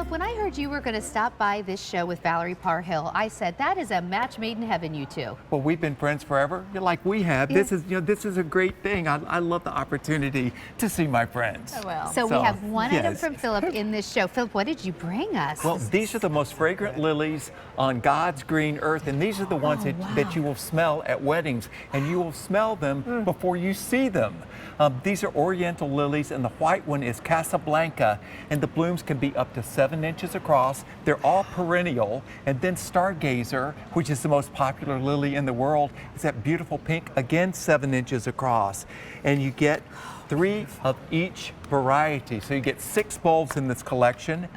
Philip, when I heard you were going to stop by this show with Valerie Parhill, I said, that is a match made in heaven, you two. Well, we've been friends forever, like we have. Yeah. This is a great thing. I love the opportunity to see my friends. Oh, well. So we have one item yes. from Philip in this show. Philip, what did you bring us? Well, these are the most fragrant lilies on God's green earth, and these are the ones that you will smell at weddings, and you will smell them before you see them. These are oriental lilies, and the white one is Casablanca, and the blooms can be up to 7 inches across. They're all perennial. And then Stargazer, which is the most popular lily in the world, is that beautiful pink, again 7 inches across. And you get 3 of each variety. So you get 6 bulbs in this collection.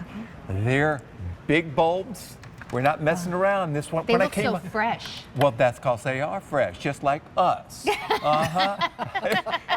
They're big bulbs. We're not messing around. This one, they look so fresh. Well, that's because they are fresh, just like us.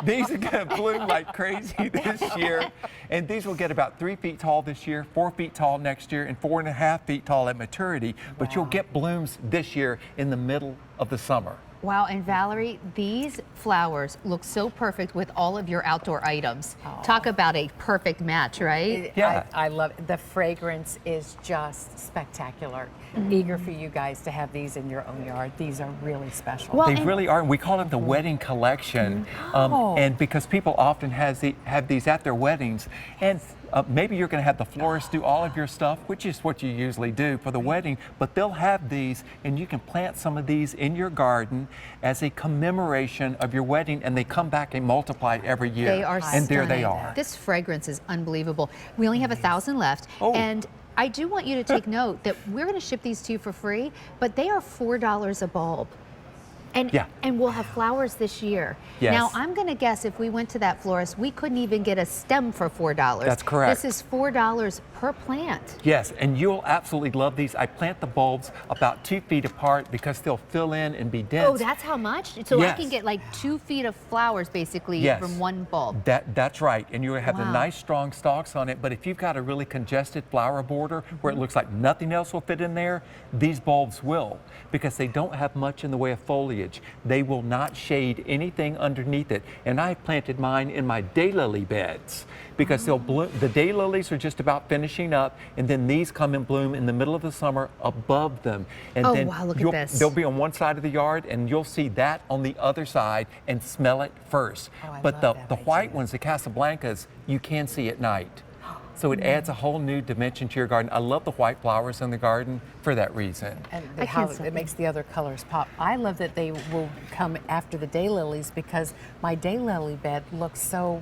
These are going to bloom like crazy this year. And these will get about 3 feet tall this year, 4 feet tall next year, and 4.5 feet tall at maturity. But you'll get blooms this year in the middle of the summer. Wow, and Valerie, these flowers look so perfect with all of your outdoor items. Talk about a perfect match, right? Yeah. I love it. The fragrance is just spectacular. Eager for you guys to have these in your own yard. These are really special. Well, They really are. We call it the wedding collection. And because people often have these at their weddings, and maybe you're going to have the florist do all of your stuff, which is what you usually do for the wedding, but they'll have these, and you can plant some of these in your garden as a commemoration of your wedding, and they come back and multiply every year. They are and there they stunning. are. This fragrance is unbelievable. We only have 1,000 left. And I do want you to take note that we're going to ship these to you for free, but they are $4 a bulb. And we'll have flowers this year. Yes. Now, I'm going to guess if we went to that florist, we couldn't even get a stem for $4. That's correct. This is $4 per plant. Yes, and you'll absolutely love these. I plant the bulbs about 2 feet apart because they'll fill in and be dense. Oh, that's how much? So Yes. I can get like 2 feet of flowers basically from one bulb. That's right, and you'll have the nice strong stalks on it, but if you've got a really congested flower border where it looks like nothing else will fit in there, these bulbs will, because they don't have much in the way of foliage. They will not shade anything underneath it. And I planted mine in my daylily beds because they'll bloom. The daylilies are just about finishing up, and then these come in bloom in the middle of the summer above them. And then wow, look at this. They'll be on one side of the yard, and you'll see that on the other side and smell it first. But the white ones, the Casablancas, you can see at night. So it adds a whole new dimension to your garden. I love the white flowers in the garden for that reason. And how it makes the other colors pop. I love that they will come after the daylilies because my daylily bed looks so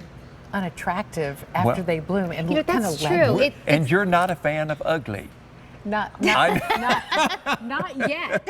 unattractive after they bloom and look kind of true. And you're not a fan of ugly. Not yet. Not yet.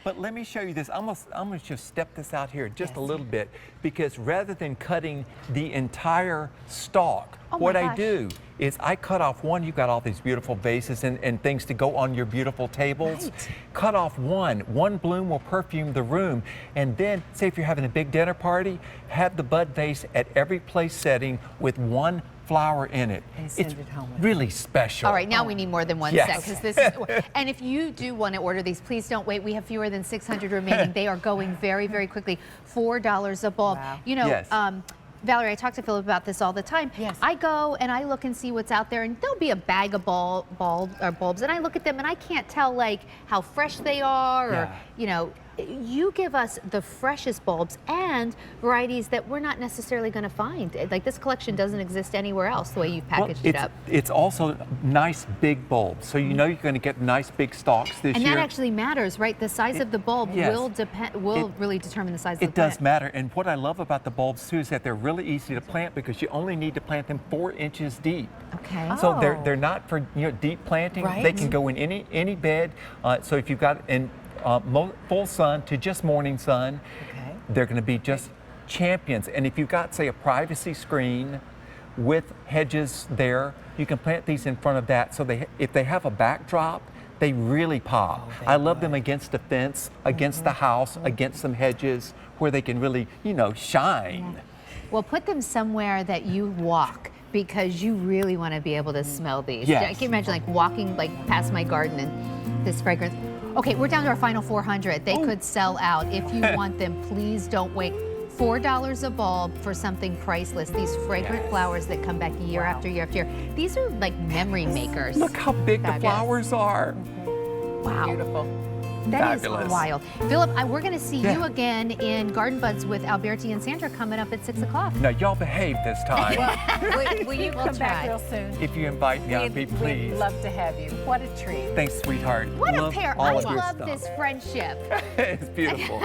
But let me show you this. I'm gonna just step this out here just a little bit, because rather than cutting the entire stalk, what I do is I cut off one. You've got all these beautiful vases and things to go on your beautiful tables. Cut off one. One bloom will perfume the room. And then, say if you're having a big dinner party, have the bud vase at every place setting with one flower in it. And send It's it home. really special. All right, now we need more than one set, because this is. And if you do want to order these, please don't wait. We have fewer than 600 remaining. They are going very, very quickly. $4 a bulb. Wow. You know, Valerie, I talk to Philip about this all the time. I go and I look and see what's out there, and there'll be a bag of bulbs, and I look at them and I can't tell like how fresh they are, or you know. You give us the freshest bulbs and varieties that we're not necessarily going to find. Like this collection doesn't exist anywhere else the way you've packaged it up. It's also nice big bulbs, so you know you're going to get nice big stalks this year. And that actually matters, right? The size of the bulb will really determine the size of the plant. It does matter, and what I love about the bulbs too is that they're really easy to plant because you only need to plant them 4 inches deep. Okay. So they're not for deep planting. They can go in any bed. So if you've got full sun to just morning sun, they're going to be just champions. And if you've got, say, a privacy screen with hedges there, you can plant these in front of that. So if they have a backdrop, they really pop. I love them against a fence, against the house, against some hedges where they can really, shine. Well, put them somewhere that you walk, because you really want to be able to smell these. I can imagine like walking past my garden and this fragrance. Okay, we're down to our final 400. They could sell out. If you want them, please don't wait. $4 a bulb for something priceless. These fragrant flowers that come back year after year after year. These are like memory makers. Look how big the flowers are. Wow. Beautiful. That is Fabulous. wild. Philip, we're going to see you again in Garden Buds with Alberti and Sandra coming up at 6 o'clock. Now, y'all behave this time. Will you come back real soon? If you invite me, I'd be We'd pleased. love to have you. What a treat. Thanks, sweetheart. What a Love pair. all I of your love stuff. this friendship. It's beautiful.